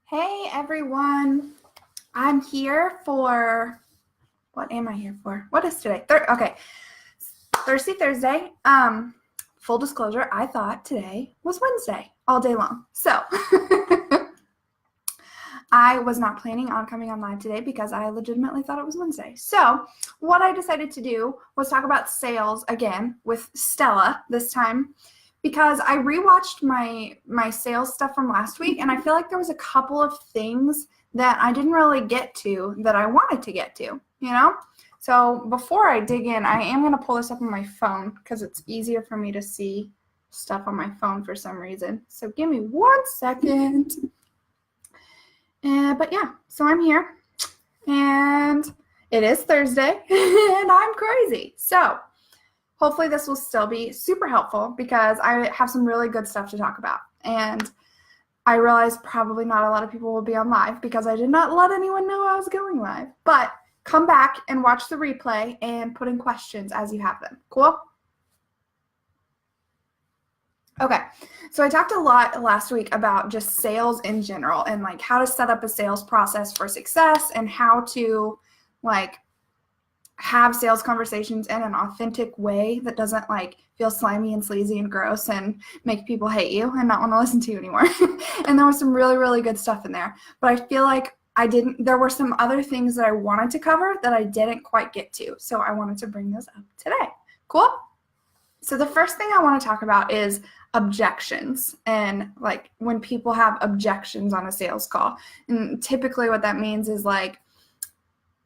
Hey everyone, I'm here for, what am I here for? What is today? Thirsty Thursday. Full disclosure, I thought today was Wednesday all day long. So I was not planning on coming on live today because I legitimately thought it was Wednesday. So what I decided to do was talk about sales again with Stella this time, because I rewatched my sales stuff from last week, and I feel like there was a couple of things that I didn't really get to that I wanted to get to, So before I dig in, I am going to pull this up on my phone because it's easier for me to see stuff on my phone for some reason. So give me 1 second. But yeah, so I'm here, and it is Thursday, and I'm crazy. So hopefully this will still be super helpful because I have some really good stuff to talk about. And I realize probably not a lot of people will be on live because I did not let anyone know I was going live. But come back and watch the replay and put in questions as you have them. Cool? Okay, so I talked a lot last week about just sales in general and like how to set up a sales process for success and how to like have sales conversations in an authentic way that doesn't like feel slimy and sleazy and gross and make people hate you and not want to listen to you anymore. And there was some really, really good stuff in there. But I feel like there were some other things that I wanted to cover that I didn't quite get to. So I wanted to bring those up today. Cool? So the first thing I want to talk about is objections, and like when people have objections on a sales call. And typically what that means is like,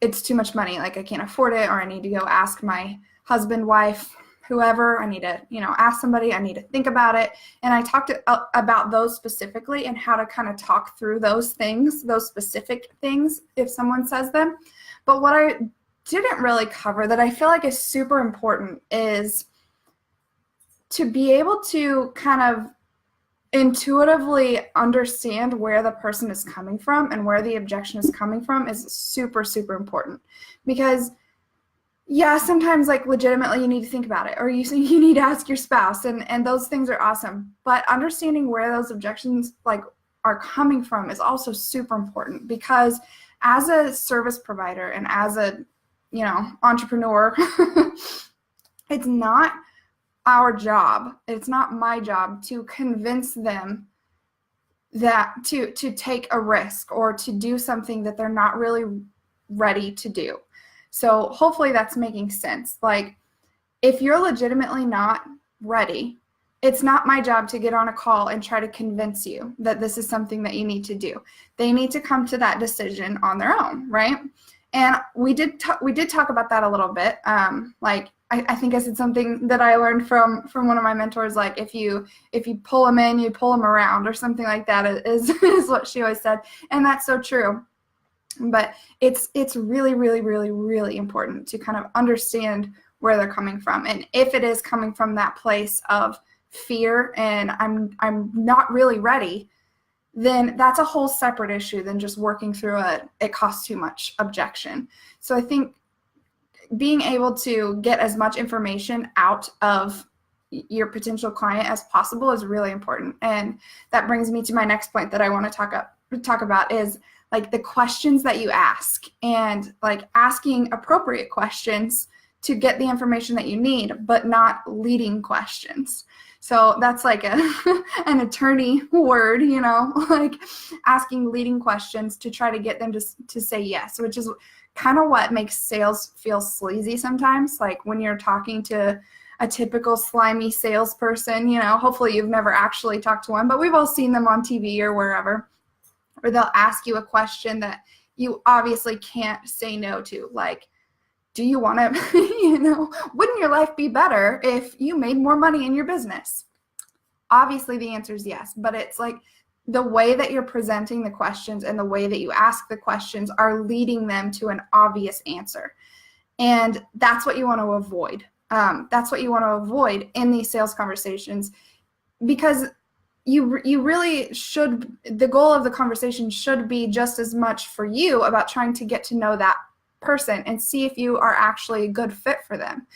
it's too much money, like I can't afford it, or I need to go ask my husband, wife, whoever. I need to, ask somebody. I need to think about it. And I talked about those specifically and how to kind of talk through those things, those specific things, if someone says them. But what I didn't really cover that I feel like is super important is to be able to kind of intuitively understand where the person is coming from and where the objection is coming from is super, super important. Because yeah, sometimes like legitimately you need to think about it, or you need to ask your spouse, and those things are awesome. But understanding where those objections like are coming from is also super important, because as a service provider and as a entrepreneur, it's not our job, it's not my job to convince them that to take a risk or to do something that they're not really ready to do. So hopefully that's making sense. Like, if you're legitimately not ready, it's not my job to get on a call and try to convince you that this is something that you need to do. They need to come to that decision on their own, right? And we did talk about that a little bit. I think I said something that I learned from one of my mentors, like if you pull them in, you pull them around, or something like that is what she always said. And that's so true. But it's really, really, really, really important to kind of understand where they're coming from. And if it is coming from that place of fear and I'm not really ready, then that's a whole separate issue than just working through it costs too much objection. So I think being able to get as much information out of your potential client as possible is really important. And that brings me to my next point that I want to talk about is like the questions that you ask, and like asking appropriate questions to get the information that you need, but not leading questions. So that's like an attorney word, like asking leading questions to try to get them to say yes, which is kind of what makes sales feel sleazy sometimes. Like when you're talking to a typical slimy salesperson, hopefully you've never actually talked to one, but we've all seen them on TV or wherever, where they'll ask you a question that you obviously can't say no to. Like, do you want to, wouldn't your life be better if you made more money in your business? Obviously the answer is yes, but it's like the way that you're presenting the questions and the way that you ask the questions are leading them to an obvious answer. And that's what you want to avoid. That's what you want to avoid in these sales conversations, because you really should, the goal of the conversation should be just as much for you about trying to get to know that person and see if you are actually a good fit for them,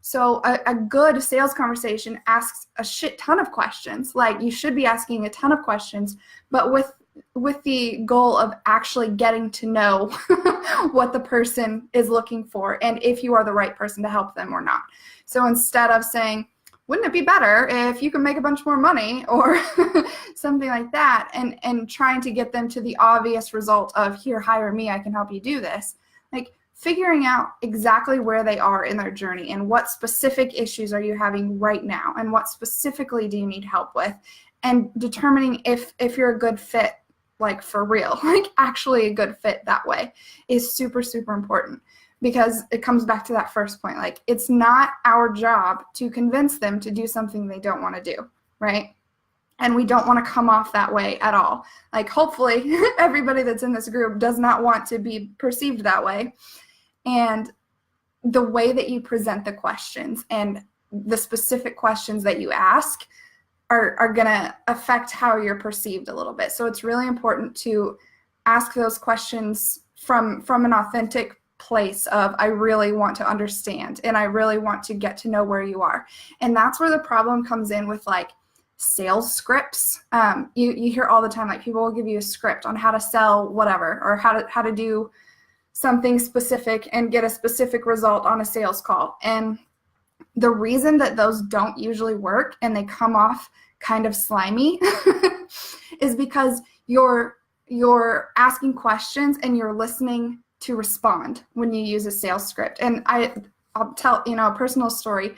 So a good sales conversation asks a shit ton of questions. Like, you should be asking a ton of questions, but with goal of actually getting to know what the person is looking for and if you are the right person to help them or not. So instead of saying, wouldn't it be better if you can make a bunch more money or something like that, and trying to get them to the obvious result of, here, hire me, I can help you do this. Like figuring out exactly where they are in their journey and what specific issues are you having right now and what specifically do you need help with, and determining if you're a good fit, like for real, like actually a good fit that way, is super, super important. Because it comes back to that first point, like it's not our job to convince them to do something they don't want to do, right? And we don't want to come off that way at all. Like hopefully everybody that's in this group does not want to be perceived that way. And the way that you present the questions and the specific questions that you ask are going to affect how you're perceived a little bit. So it's really important to ask those questions from an authentic place of, I really want to understand and I really want to get to know where you are. And that's where the problem comes in with like sales scripts. You hear all the time, like people will give you a script on how to sell whatever, or how to do something specific and get a specific result on a sales call. And the reason that those don't usually work and they come off kind of slimy is because you're asking questions and you're listening to respond when you use a sales script. And I'll tell, a personal story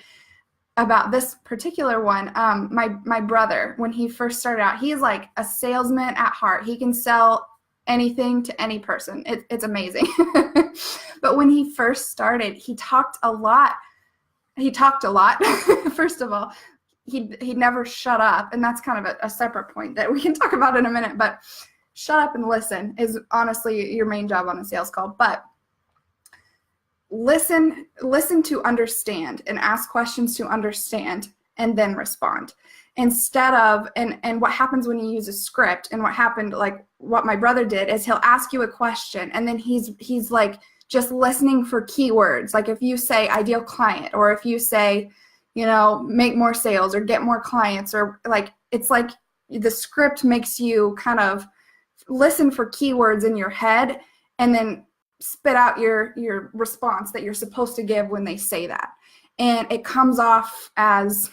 about this particular one. My brother, when he first started out, he's like a salesman at heart. He can sell anything to any person. It's amazing. But when he first started, he talked a lot. First of all, he never shut up. And that's kind of a separate point that we can talk about in a minute. But shut up and listen is honestly your main job on a sales call. But listen to understand and ask questions to understand and then respond. Instead of, and what happens when you use a script, and what happened, like what my brother did, is he'll ask you a question and then he's like just listening for keywords. Like if you say ideal client, or if you say, make more sales or get more clients, or like, it's like the script makes you kind of listen for keywords in your head and then spit out your response that you're supposed to give when they say that. And it comes off as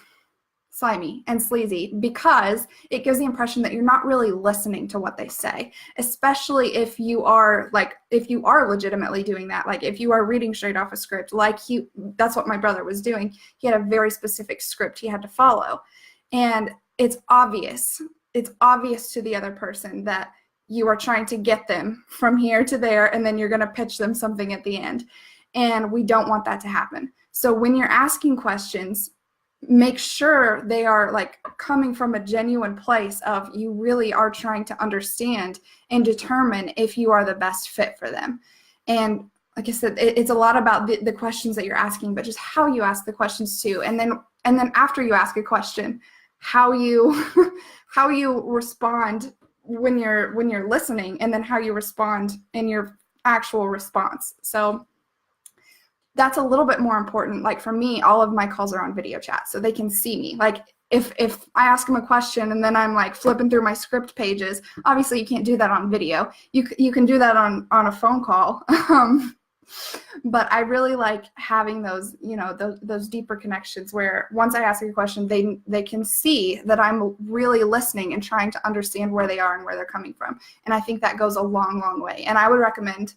slimy and sleazy because it gives the impression that you're not really listening to what they say, especially if you are legitimately doing that. Like if you are reading straight off a script, that's what my brother was doing. He had a very specific script he had to follow. And it's obvious to the other person that you are trying to get them from here to there, and then you're going to pitch them something at the end. And we don't want that to happen. So when you're asking questions, make sure they are like coming from a genuine place of, you really are trying to understand and determine if you are the best fit for them. And like I said, it's a lot about the questions that you're asking, but just how you ask the questions too. And then after you ask a question, how you respond when you're listening, and then how you respond in your actual response. So that's a little bit more important. Like for me, all of my calls are on video chat, so they can see me. Like if I ask them a question and then I'm like flipping through my script pages, obviously you can't do that on video. You can do that on a phone call. But I really like having those, those deeper connections where once I ask a question, they can see that I'm really listening and trying to understand where they are and where they're coming from. And I think that goes a long, long way. And I would recommend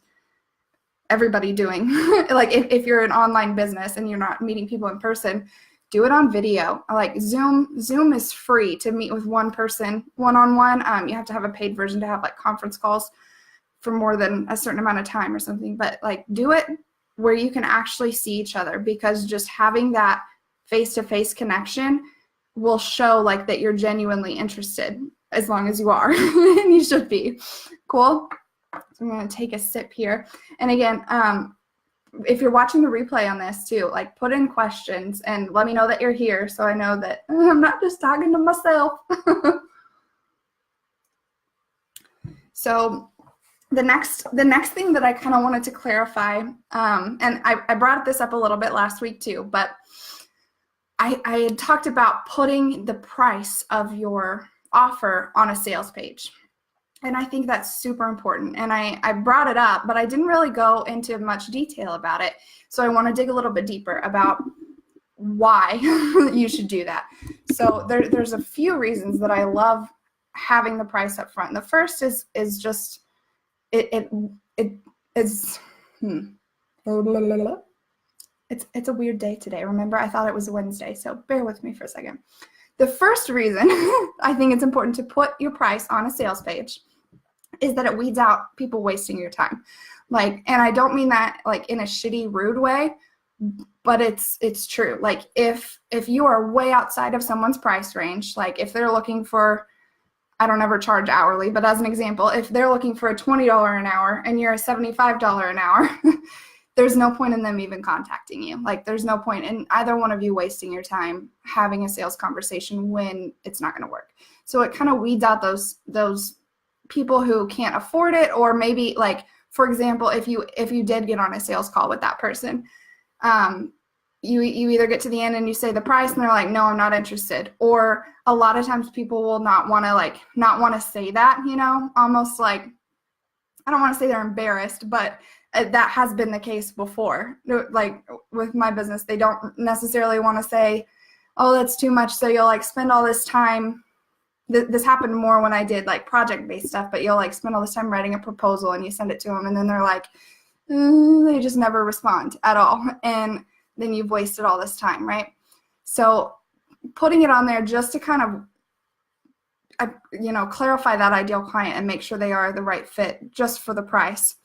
everybody doing, like if you're an online business and you're not meeting people in person, do it on video. Like Zoom is free to meet with one person one-on-one. You have to have a paid version to have like conference calls for more than a certain amount of time or something, but like do it where you can actually see each other, because just having that face-to-face connection will show like that you're genuinely interested, as long as you are, and you should be. Cool. So I'm going to take a sip here. And again, if you're watching the replay on this too, like put in questions and let me know that you're here, so I know that I'm not just talking to myself. So the next thing that I kind of wanted to clarify, and I brought this up a little bit last week too, but I had talked about putting the price of your offer on a sales page. And I think that's super important. And I brought it up, but I didn't really go into much detail about it. So I want to dig a little bit deeper about why you should do that. So there's a few reasons that I love having the price up front. The first is just it's a weird day today. Remember, I thought it was Wednesday, so bear with me for a second. The first reason I think it's important to put your price on a sales page is that it weeds out people wasting your time. Like, and I don't mean that like in a shitty, rude way, but it's true. Like if you are way outside of someone's price range, like if they're looking for, I don't ever charge hourly, but as an example, if they're looking for a $20 an hour and you're a $75 an hour, there's no point in them even contacting you. Like there's no point in either one of you wasting your time having a sales conversation when it's not going to work. So it kind of weeds out those people who can't afford it, or maybe like, for example, if you did get on a sales call with that person, you either get to the end and you say the price and they're like, no, I'm not interested. Or a lot of times people will not want to say that, you know, almost like, I don't want to say they're embarrassed, but that has been the case before. Like with my business, they don't necessarily want to say, oh, that's too much. So you'll like spend all this time. This happened more when I did like project-based stuff, but you'll like spend all this time writing a proposal and you send it to them and then they're like, they just never respond at all. And then you've wasted all this time, right? So putting it on there just to kind of, clarify that ideal client and make sure they are the right fit just for the price.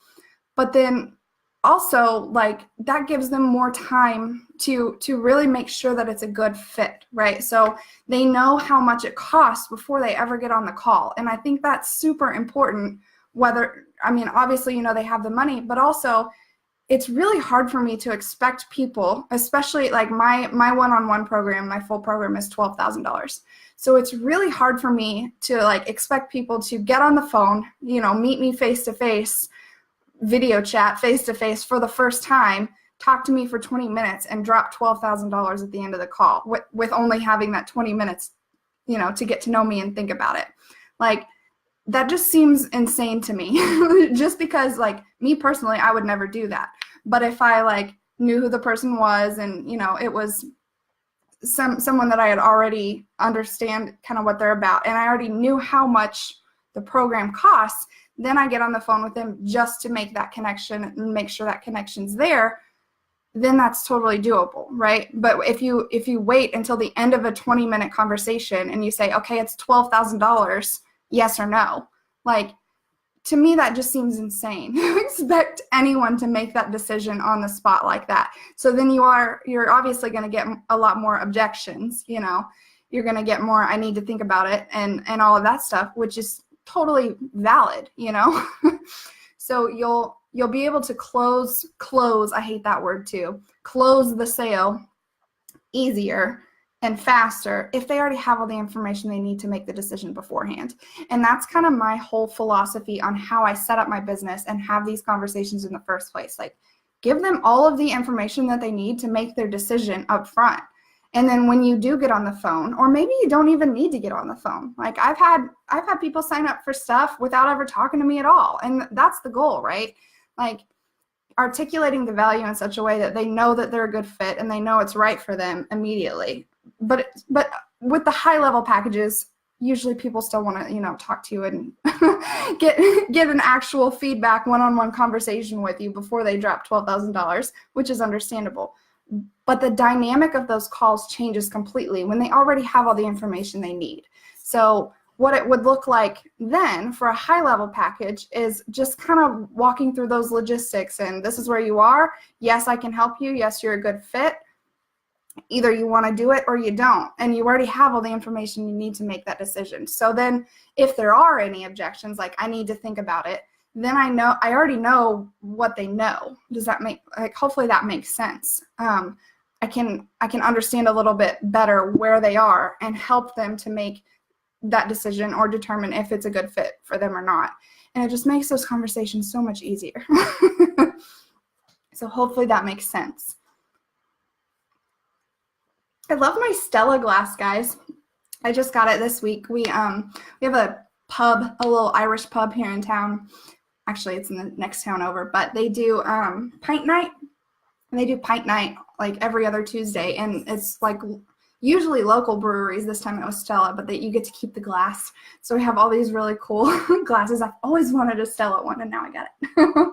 But then also like that gives them more time to really make sure that it's a good fit, right? So they know how much it costs before they ever get on the call. And I think that's super important, obviously, they have the money, but also it's really hard for me to expect people, especially like my one-on-one program, my full program is $12,000. So it's really hard for me to like expect people to get on the phone, meet me face-to-face, video chat face-to-face for the first time, talk to me for 20 minutes and drop $12,000 at the end of the call with only having that 20 minutes, to get to know me and think about it. Like that just seems insane to me just because like me personally, I would never do that. But if I like knew who the person was and, it was someone that I had already understand kind of what they're about and I already knew how much the program costs, then I get on the phone with them just to make that connection and make sure that connection's there, then that's totally doable, right? But if you wait until the end of a 20-minute conversation and you say, okay, it's $12,000, yes or no, like to me that just seems insane. You expect anyone to make that decision on the spot like that. So then you're obviously going to get a lot more objections, you're going to get more, I need to think about it and all of that stuff, which is totally valid, So you'll be able to close, I hate that word too, close the sale easier and faster if they already have all the information they need to make the decision beforehand. And that's kind of my whole philosophy on how I set up my business and have these conversations in the first place. Like give them all of the information that they need to make their decision up front. And then when you do get on the phone, or maybe you don't even need to get on the phone. Like I've had people sign up for stuff without ever talking to me at all. And that's the goal, right? Like articulating the value in such a way that they know that they're a good fit and they know it's right for them immediately. But with the high level packages, usually people still want to, talk to you and get an actual feedback, one-on-one conversation with you before they drop $12,000, which is understandable. But the dynamic of those calls changes completely when they already have all the information they need. So what it would look like then for a high-level package is just kind of walking through those logistics and this is where you are. Yes, I can help you. Yes, you're a good fit. Either you want to do it or you don't. And you already have all the information you need to make that decision. So then if there are any objections, like I need to think about it, then I already know what they know. Does that make, like, hopefully that makes sense. I can understand a little bit better where they are and help them to make that decision or determine if it's a good fit for them or not. And it just makes those conversations so much easier. So hopefully that makes sense. I love my Stella glass, guys. I just got it this week. We have a pub, a little Irish pub here in town. Actually, it's in the next town over, but they do pint night. And they do pint night like every other Tuesday, and it's like usually local breweries. This time it was Stella, but you get to keep the glass. So we have all these really cool glasses. I've always wanted a Stella one, and now I got it.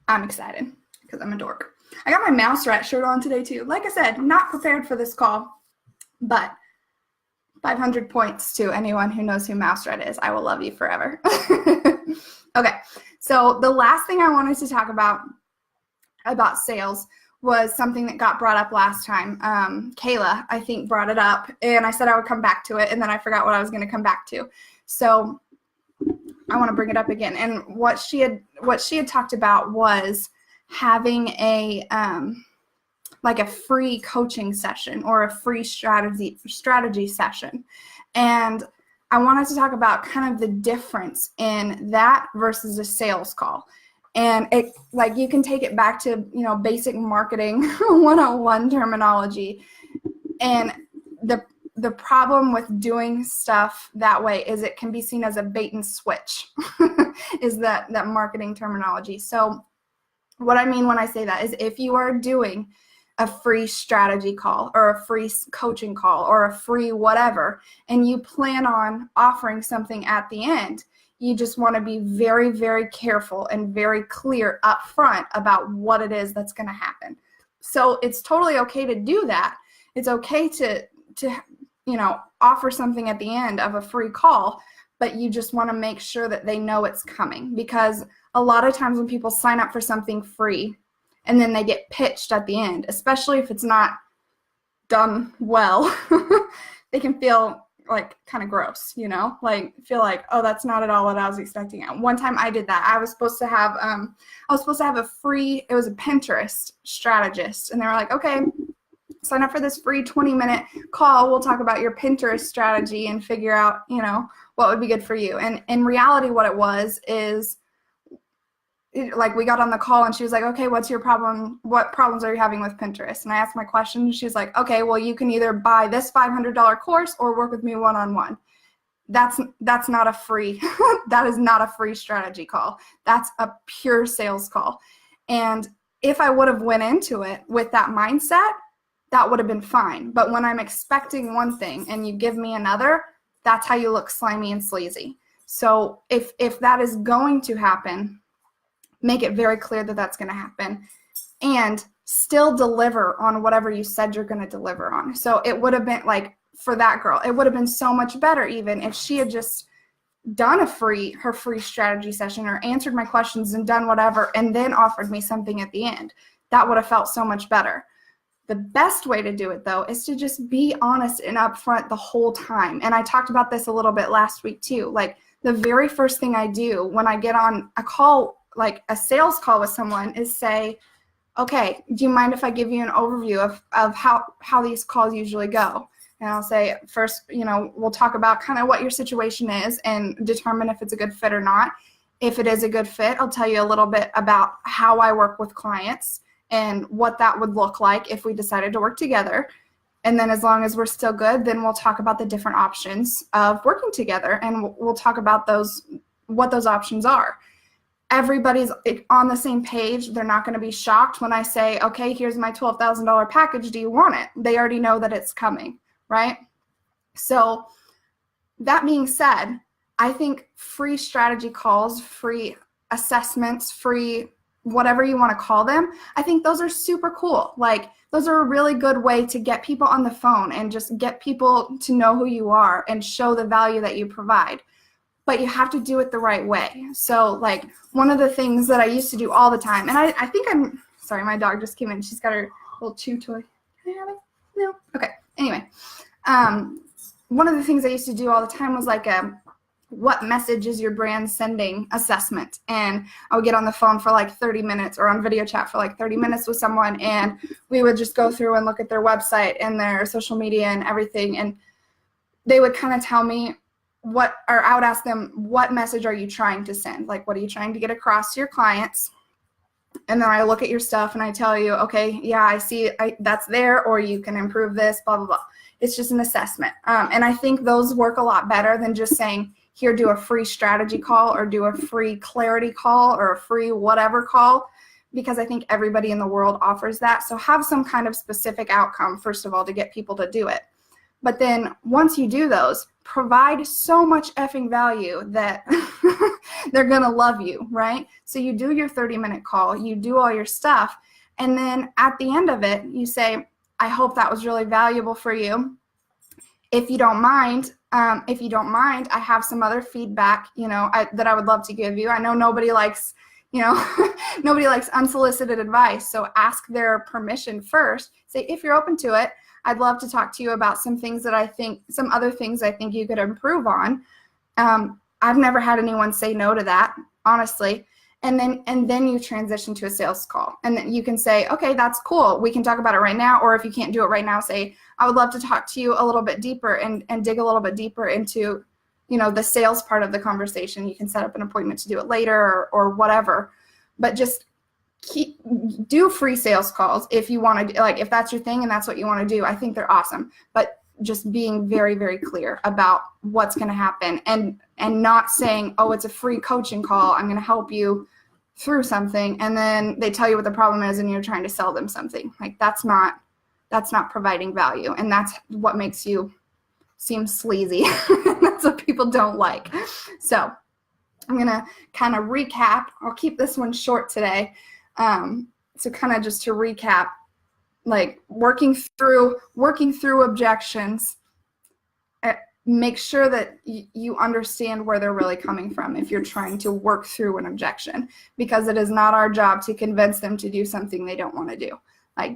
I'm excited because I'm a dork. I got my mouse rat shirt on today too. Like I said, not prepared for this call, but 500 points to anyone who knows who Mouse Rat is. I will love you forever. Okay, so the last thing I wanted to talk about sales was something that got brought up last time. Kayla, I think, brought it up, and I said I would come back to it, and then I forgot what I was going to come back to. So I want to bring it up again. And what she had talked about was having a like a free coaching session or a free strategy session. And I wanted to talk about kind of the difference in that versus a sales call. And it, like, you can take it back to, basic marketing 101 terminology. And the problem with doing stuff that way is it can be seen as a bait and switch is that marketing terminology. So what I mean when I say that is if you are doing a free strategy call or a free coaching call or a free whatever, and you plan on offering something at the end, you just want to be very, very careful and very clear up front about what it is that's going to happen. So it's totally okay to do that. It's okay to offer something at the end of a free call, but you just want to make sure that they know it's coming, because a lot of times when people sign up for something free and then they get pitched at the end, especially if it's not done well, they can feel like kind of gross, like feel like, oh, that's not at all what I was expecting. One time I did that. I was supposed to have a free, it was a Pinterest strategist, and they were like, okay, sign up for this free 20-minute call. We'll talk about your Pinterest strategy and figure out, what would be good for you. And in reality, what it was is, like, we got on the call and she was like, okay, what's your problem? What problems are you having with Pinterest? And I asked my question, and she's like, okay, well, you can either buy this $500 course or work with me one-on-one. That's not a free, that is not a free strategy call. That's a pure sales call. And if I would have went into it with that mindset, that would have been fine. But when I'm expecting one thing and you give me another, that's how you look slimy and sleazy. So if that is going to happen, make it very clear that that's going to happen, and still deliver on whatever you said you're going to deliver on. So it would have been like, for that girl, it would have been so much better even if she had just done her free strategy session or answered my questions and done whatever and then offered me something at the end. That would have felt so much better. The best way to do it, though, is to just be honest and upfront the whole time. And I talked about this a little bit last week too. Like, the very first thing I do when I get on a call, like a sales call with someone, is say, okay, do you mind if I give you an overview of how these calls usually go? And I'll say, first, we'll talk about kind of what your situation is and determine if it's a good fit or not. If it is a good fit, I'll tell you a little bit about how I work with clients and what that would look like if we decided to work together. And then as long as we're still good, then we'll talk about the different options of working together, and we'll talk about what those options are. Everybody's on the same page. They're not going to be shocked when I say, okay, here's my $12,000 package. Do you want it? They already know that it's coming, right? So that being said, I think free strategy calls, free assessments, free whatever you want to call them, I think those are super cool. Like, those are a really good way to get people on the phone and just get people to know who you are and show the value that you provide. But you have to do it the right way. So, like, one of the things that I used to do all the time, and I think sorry, my dog just came in. She's got her little chew toy. Can I have it? No? Okay. Anyway, one of the things I used to do all the time was like what message is your brand sending assessment. And I would get on the phone for like 30 minutes or on video chat for like 30 minutes with someone, and we would just go through and look at their website and their social media and everything. And they would kind of tell me I would ask them, what message are you trying to send? Like, what are you trying to get across to your clients? And then I look at your stuff and I tell you, okay, yeah, I see that's there, or you can improve this, blah, blah, blah. It's just an assessment. And I think those work a lot better than just saying, here, do a free strategy call or do a free clarity call or a free whatever call, because I think everybody in the world offers that. So have some kind of specific outcome, first of all, to get people to do it. But then once you do those, provide so much effing value that they're going to love you, right? So you do your 30-minute call, you do all your stuff, and then at the end of it, you say, I hope that was really valuable for you. If you don't mind, I have some other feedback, that I would love to give you. I know nobody likes, nobody likes unsolicited advice. So ask their permission first. Say, if you're open to it, I'd love to talk to you about some other things I think you could improve on. I've never had anyone say no to that, honestly. And then you transition to a sales call. And then you can say, okay, that's cool. We can talk about it right now. Or if you can't do it right now, say, I would love to talk to you a little bit deeper and dig a little bit deeper into, the sales part of the conversation. You can set up an appointment to do it later or whatever. But just do free sales calls if you want to, if that's your thing and that's what you want to do. I think they're awesome. But just being very, very clear about what's going to happen and not saying, oh, it's a free coaching call, I'm going to help you through something, and then they tell you what the problem is and you're trying to sell them something. That's not providing value, and that's what makes you seem sleazy. That's what people don't like. So I'm going to kind of recap. I'll keep this one short today. So kind of just to recap, working through objections, make sure that you understand where they're really coming from if you're trying to work through an objection, because it is not our job to convince them to do something they don't want to do.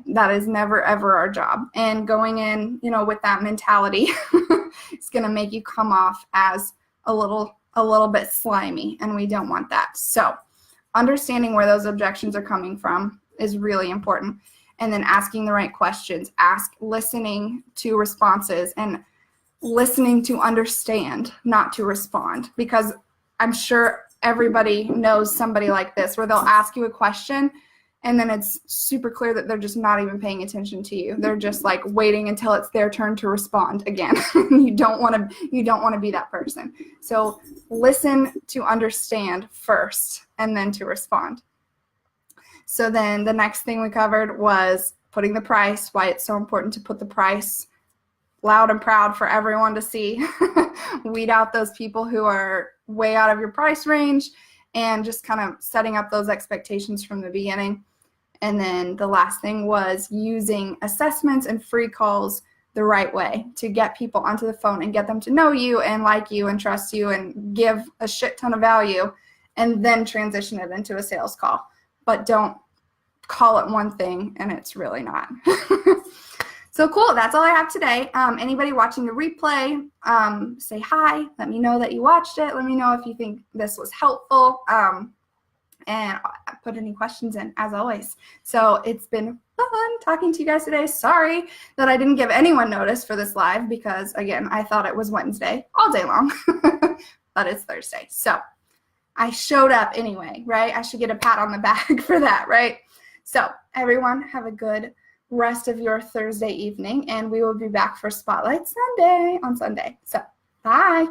That is never, ever our job. And going in, with that mentality, it's going to make you come off as a little bit slimy, and we don't want that. So understanding where those objections are coming from is really important. And then asking the right questions, listening to responses, and listening to understand, not to respond. Because I'm sure everybody knows somebody like this, where they'll ask you a question and then it's super clear that they're just not even paying attention to you. They're just waiting until it's their turn to respond again. You don't want to be that person. So listen to understand first and then to respond. So then the next thing we covered was putting the price, why it's so important to put the price loud and proud for everyone to see. Weed out those people who are way out of your price range, and just kind of setting up those expectations from the beginning. And then the last thing was using assessments and free calls the right way to get people onto the phone and get them to know you and like you and trust you and give a shit ton of value, and then transition it into a sales call. But don't call it one thing and it's really not. So cool. That's all I have today. Anybody watching the replay, say hi. Let me know that you watched it. Let me know if you think this was helpful. And put any questions in, as always. So it's been fun talking to you guys today. Sorry that I didn't give anyone notice for this live, because, again, I thought it was Wednesday all day long. But it's Thursday. So I showed up anyway, right? I should get a pat on the back for that, right? So everyone, have a good rest of your Thursday evening, and we will be back for Spotlight Sunday on Sunday. So bye.